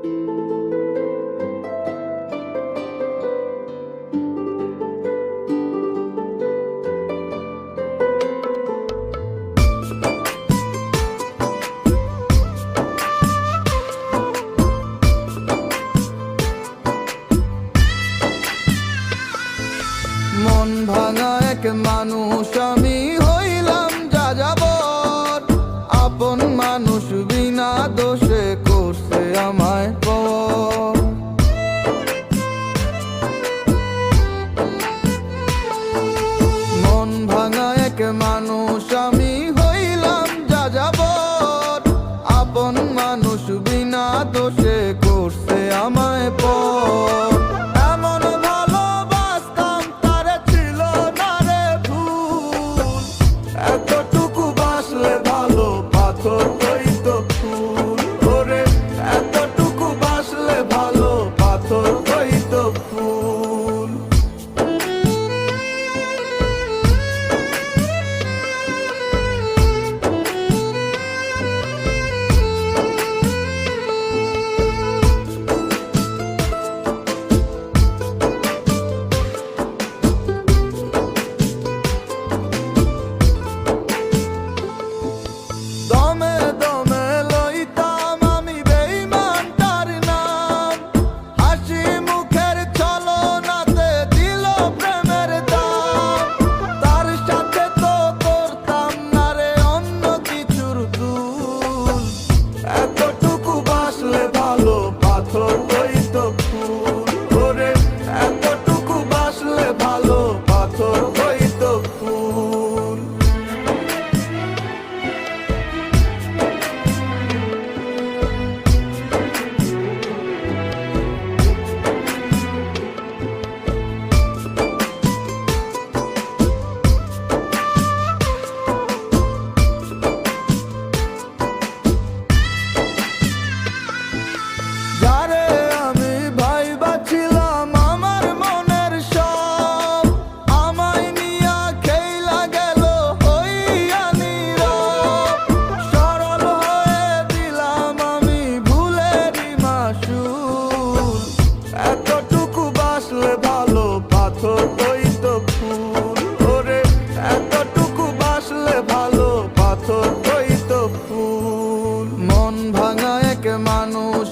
মন ভাঙা এক মানুষ আমি হইলাম যাযাবর, আপন মানুষ বিনা দোষে করছে আমায় পর। মন ভাঙা এক মানুষ আমি হইলাম যাযাবর, আপন মানুষ বিনা দোষে করছে আমায় পর। এতটুকু বাসলে ভালো পাথর হইতো ফুল, ওরে এতটুকু বাসলে ভালো পাথর হইতো ফুল। দমে দমে লইতাম আমি বেঈমানটার নাম, হাসি মুখের ছলনাতে দিল প্রেমের দাম। তার সাথে তো করতাম না রে অন্য কিছুর দুল, এতটুকু বাসলে ভালো পাথর হইতো ফুল, ওরে এতটুকু বাসলে ভালো পাথর হইতো ফুল। যারে আমি ভাইবা ছিলাম আমার মনের সব, আমায় নিয়া খেলা গেল হইয়া নীরব। সরল হয়ে দিলাম আমি ভুলেরই মাসুল, এতটুকু বাসলে ভালো পাথর হইতো ফুল, ওরে এতটুকু বাসলে ভালো পাথর হইতো ফুল। মন ভাঙা এক মানুষ